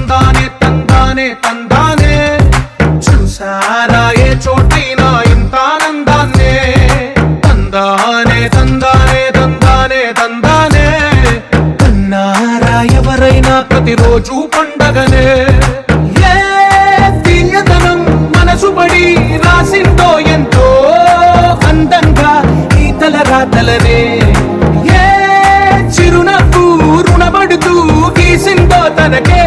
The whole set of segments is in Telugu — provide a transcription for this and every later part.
తందానే తందానే తందానే చూసారా ఏ చోటైనా ఇంత ఆనందాన్నే తందానే తందానే తందానే తందానే కన్నారా ఎవరైనా ప్రతిరోజు పండగనే ఏ తీయదనం మనసు పడి రాసిందో ఎంతో అందంగా ఈ తలరాతలనే ఏ చిరునవ్వు రుణపడుతూ గీసిందో తనకే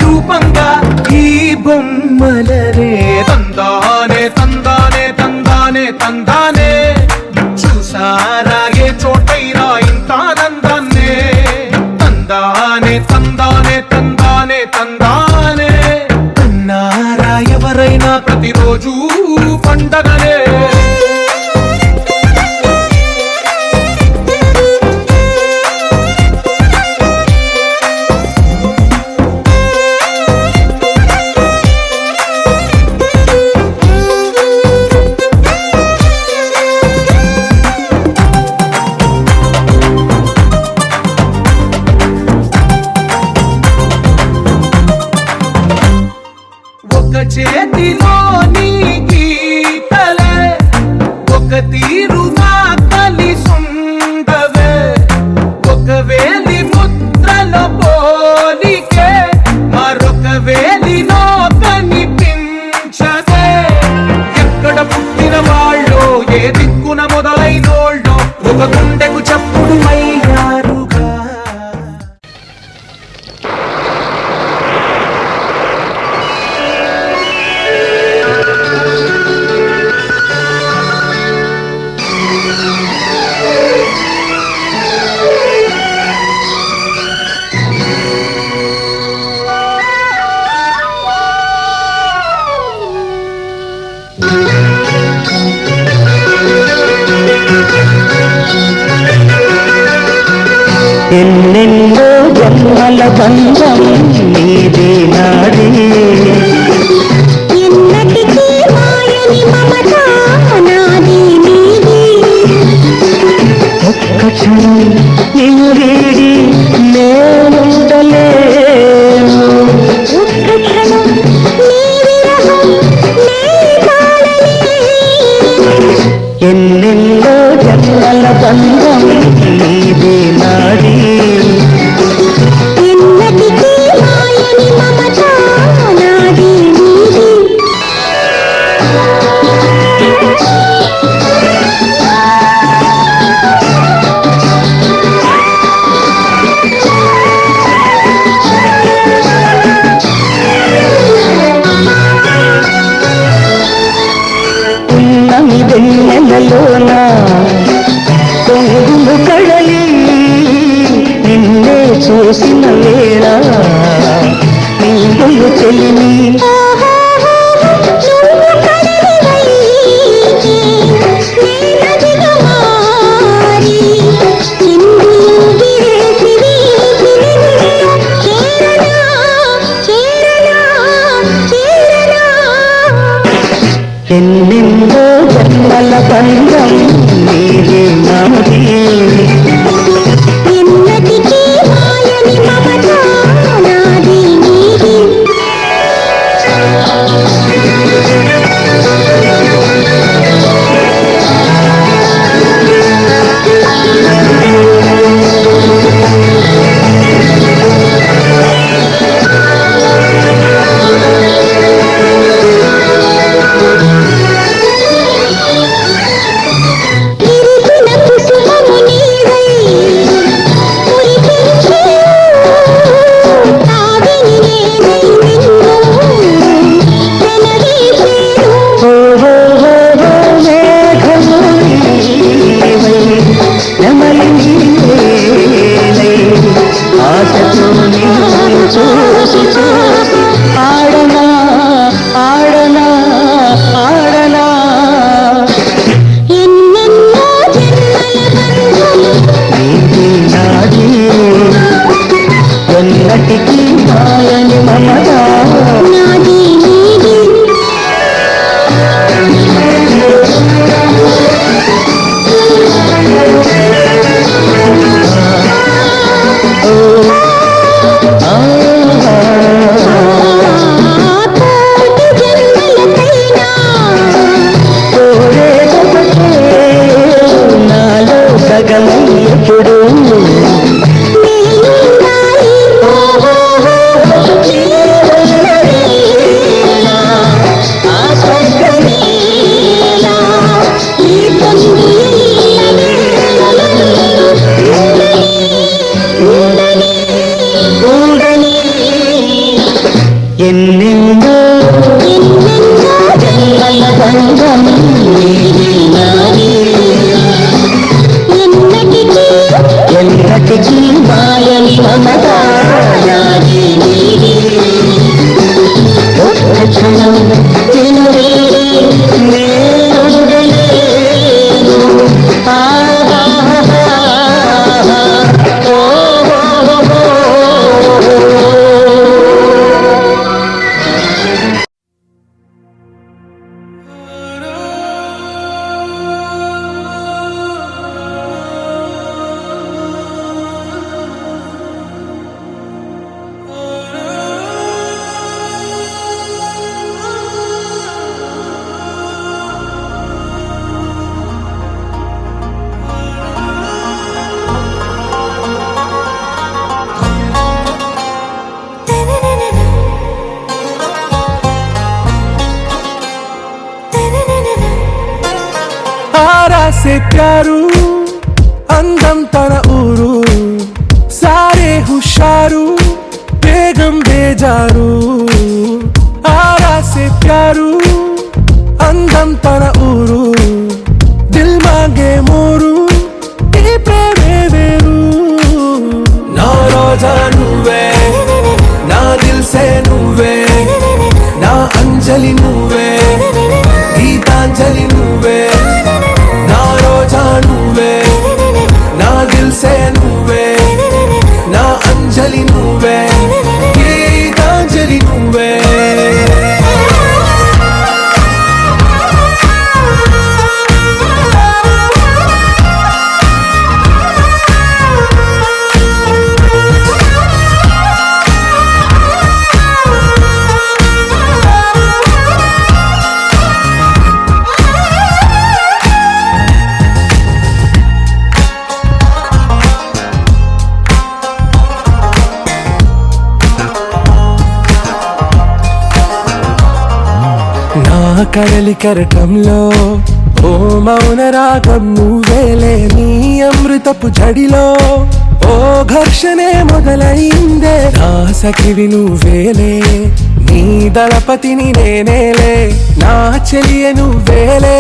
రూపంగా ఈ బొమ్మలనే తందానే తందానే తందానే తందానే చూసారా ఏ చోటైనా ఇంత ఆనందాన్నే తందానే తందానే తందానే తందానే కన్నారా ఎవరైనా ప్రతిరోజు పండగనే ఒక చేతిలోని గీతలే ఒక తీరుగా కలిసుండవే ఒక వేలి ముద్రల పోలికే మరొక వేలిలో కనిపించదే ఎక్కడ పుట్టిన వాళ్ళో ఏ దిక్కున మొదలైనోళ్ళో ఒక గుండెకు చప్పుడు అయ్యారుగా ఎన్నెన్నో జన్మల బంధం నీదే నాదే ఎన్నటికీ మాయని మమత నాది నీది ఒక్క క్షణం నిన్ను వీడి నేనుండలేను ఒక్క క్షణం నీ విరహం నే తాళలేను ఎన్నెన్నో జన్మల బంధం నీదే నాదే ఎన్నటికీ మాయని మమత నాది నీది ఉన్నమి వెన్నెలలోన పొంగులు కడలి నిన్నే చూసిన వేళ నిండులు చెలిమి నువ్వు కడలివైతే నేనదిగా మారి చిందింగిరేసి వీధిని చేరనా చేరనా చేరనా ఎన్నెన్నో జన్మల బంధం నీదే నాదే ఎన్నటికీ మాయని మమత నాది నీది విరిసిన కుసుమము నీవై మురిపించు తావిని నేనై నిన్ను వెనవేసేను మేఘము నీవై నెమలి నీవేలై ఆశతో నిన్ను చూసి చూసి ఆడనా ఆడనా ఆడనా ఎన్నెన్నో జన్మల బంధం నీదే నాదే ఎన్నటికీ మాయని మమత నాది నీది ఆ से प्यारू అందం తన ఊరు సారే హుషారు బేగం బేజారు ఆరా సే ప్యారు అందం తన ఊరు దిల్ మాంగే మోరు ఈ ప్రేమే వేరు నా రోజా నువ్వే నా దిల్ సే నువ్వే నా అంజలి నువ్వే గీతాంజలి నువ్వే నా రోజా నువ్వే నా దిల్ సే నువ్వే నా అంజలి నువ్వే గీతాంజలి నువ్వే కడలి కరటంలో ఓ మౌన రాగం నువ్వేలే నీ అమృతపు జడిలో ఓ ఘర్షణే మొదలైందే నా సఖివి నువ్వేలే నీ దళపతిని నేనేలే నా చెలియ నువ్వేలే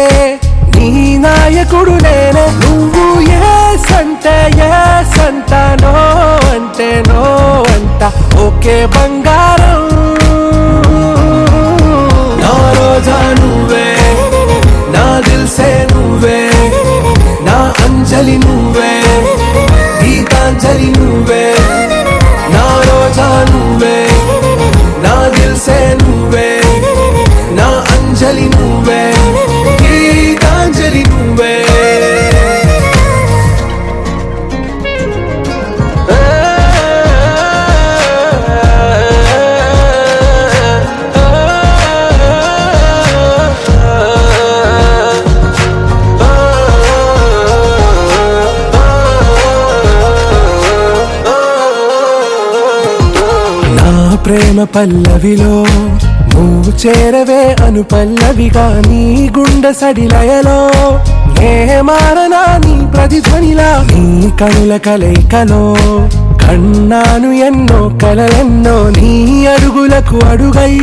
నీ నాయకుడు నేనే నువ్వు ఏ సంట నో అంటే నో అంట ఓకే బంగారం నా రోజా నువ్వే నా దిల్ సే నువ్వే నా అంజలి నువ్వే గీతాంజలి నువ్వే నా రోజా నువ్వే నా దిల్ సే నువ్వే నా అంజలి నువ్వే గీతాంజలి నువ్వే ప్రేమ పల్లవిలో నువ్వు చేరవే అను పల్లవిగా నీ గుండె సడిలయలో నే మారనా నీ ప్రతిధ్వనిలా నీ కనుల కలయికలో కన్నాను ఎన్నో కలలెన్నో నీ అడుగులకు అడుగై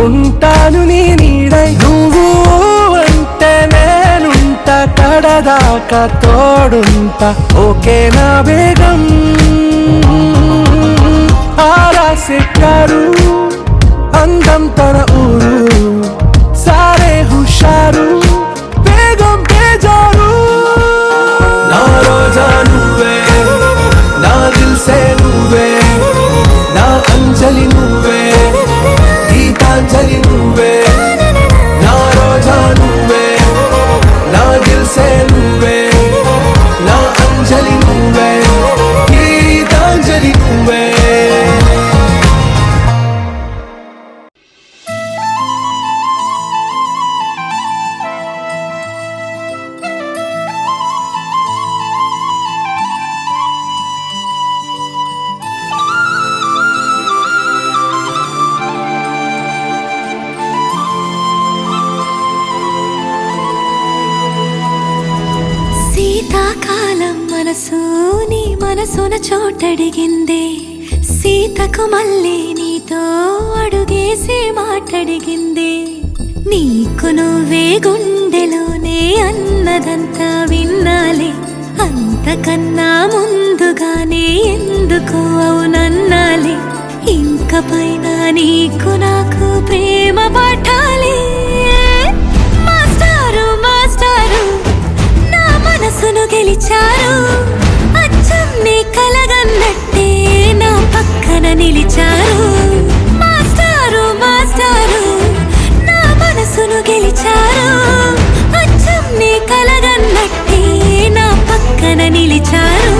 ఉంటాను నీ నీడై నువ్వు అంటే నేనుంట కడదాకా తోడుంటా ఓకే నా బేగం ఆరా సే ప్యారు అందం తన ఊరు సారే హుషారు బేగం బేజారు నా రోజా నువ్వే నా దిల్ సే నువ్వే నా అంజలి నువ్వే గీతాంజలి నువ్వే నా రోజా నువ్వే నా దిల్ సే నువ్వే నా అంజలి నువ్వే గీతాంజలి నువ్వే శీతాకాలం మనసు నీ మనసున చోటడిగిందే సీతకు మళ్ళీ నీతో అడుగేసి మాటడిగిందే నీకు నువ్వే గుండెలోనే అన్నదంతా విన్నాలే అంతకన్నా ముందుగానే ఎందుకు అవునన్నాలే ఇంక పైన నీకు నాకు ప్రేమ పాఠాలే మాస్టారు మాస్టారు నా మనసును గెలిచారు అచ్చం నీ కలగన్నట్టే నా పక్కన నిలిచారు మాస్టారు మాస్టారు నా మనసును గెలిచారు అచ్చం నీ కలగన్నట్టే నా పక్కన నిలిచారు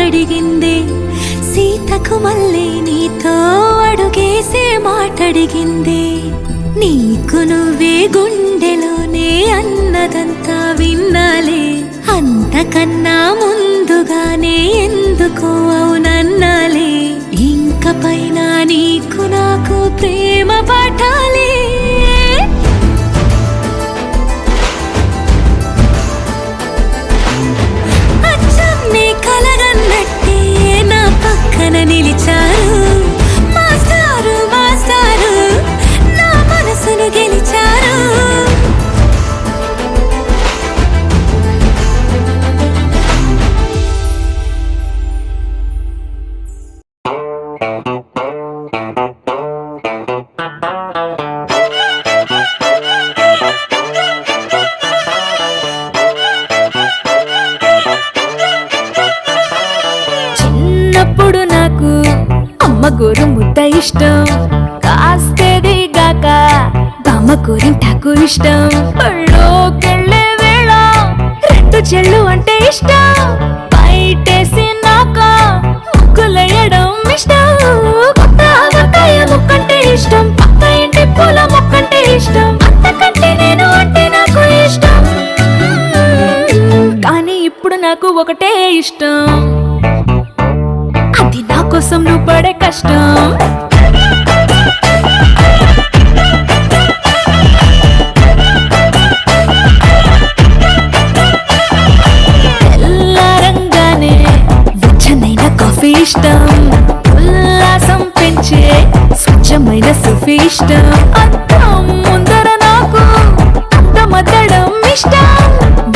అడిగిందే సీతకు మళ్ళీ నీతో అడుగేసే మాటడిగిందే నీకు నువ్వే గుండెలోనే అన్నదంతా విన్నాలే అంతకన్నా ముందుగానే ఎందుకో అవునన్నాలే ఇంక పైన నీకు నాకు ప్రేమ పాఠాలే అచ్చం నీ కలగన్నట్టే నా పక్కన నిలిచారు మాస్టారు మాస్టారు నా మనసును గెలిచారు చిన్నప్పుడు నాకు అమ్మ గోరు ముద్ద ఇష్టం కాస్తేది గాక బామ్మ గోరింటాకు ఇష్టం పళ్ళోకెళ్ళే వేళ రెండు చెళ్ళు అంటే ఇష్టం బయటేసి నాక ముగ్గులేయడం ఇష్టం కొత్త ఆవకాయ ముక్కంటే ఇష్టం పక్క ఇంటి పూల మొక్కంటే ఇష్టం అంతకంటే నేను అంటే నాకు ఇష్టం కానీ ఇప్పుడు నాకు ఒకటే ఇష్టం అది నా కోసం నువ్వు పడే కష్టం తెల్లారంగానే వెచ్చనైన కాఫీ ఇష్టం ఉల్లాసం పెంచే స్వచ్ఛమైన సుఫీ ఇష్టం అద్దం ముందర నాకు అందమద్దడం ఇష్టం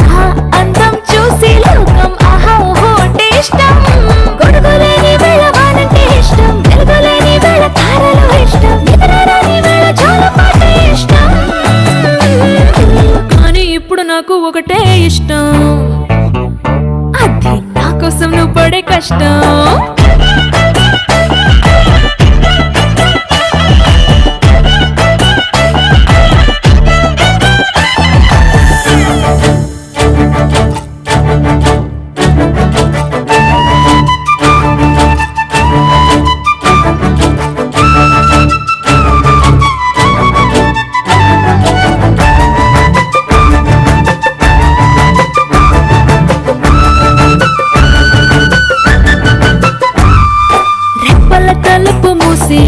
నా అందం చూసి లోకం ఆహా ఓహో అంటే ఇష్టం గొడుగులేని వేళ వానంటే ఇష్టం వెలుగులేని వేళ తారలు ఇష్టం నిద్రరాని వేళ జోలపాట ఇష్టం కానీ ఇప్పుడు నాకు ఒకటే ఇష్టం అది నా కోసం నువ్వు పడే కష్టం తలుపు మూసి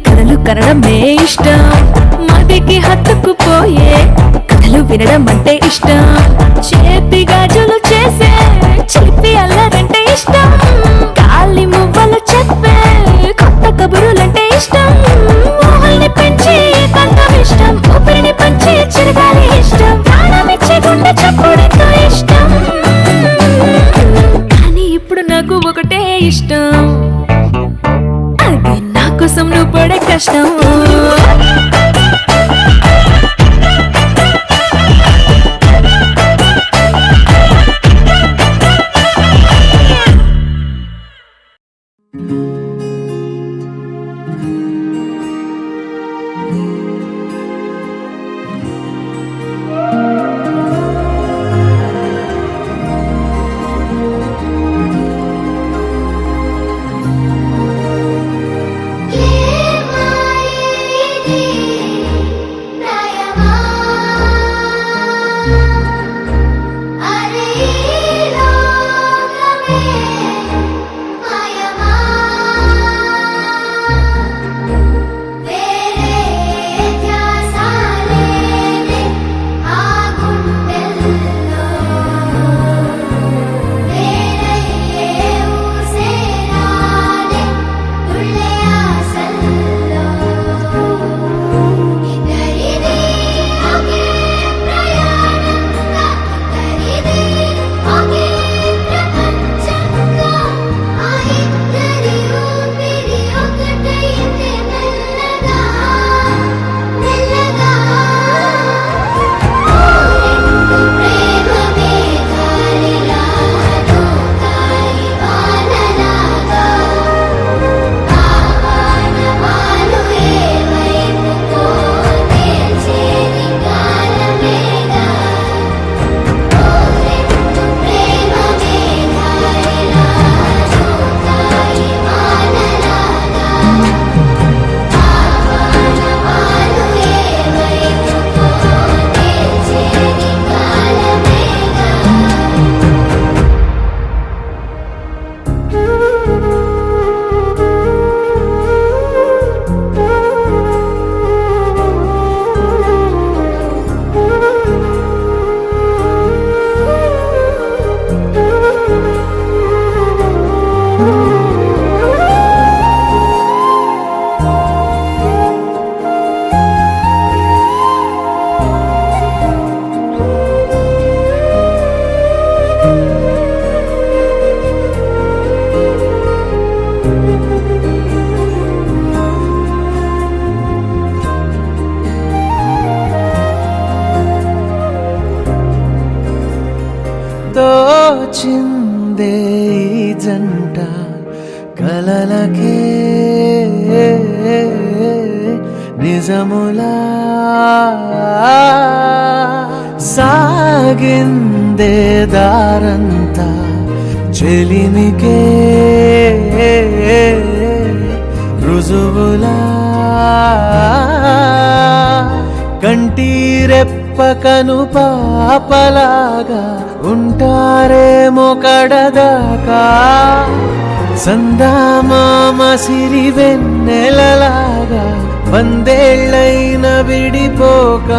కథలు కనడమే ఇష్టం మదికి హత్తుకుపోయే కథలు వినడం అంటే ఇష్టం చేతి గాజులు చేసే చిలిపి అల్లరంటే ఇష్టం గాలి మువ్వలు చెప్పే కొత్త కబురులంటే ఇష్టం ఊహల్ని పెంచి కంఠం ఇష్టం ఊపిరిని పంచి చిరగాలి ఇష్టం ప్రాణమిచ్చే గుండె చప్పుడంతో ఇష్టం కానీ ఇప్పుడు నాకు ఒకటే ఇష్టం అది నా కోసం నువ్వు పడే కష్టం ఏ మాయే కలలకే నిజములా సాగిందే దారంతా చెలిమికే రుజువులా కంటిరెప్పకను పాపలాగా ఉంటారేమో కడదాకా సందామామ సిరి వెన్నెలలాగా వందేళ్ళైన విడిపోక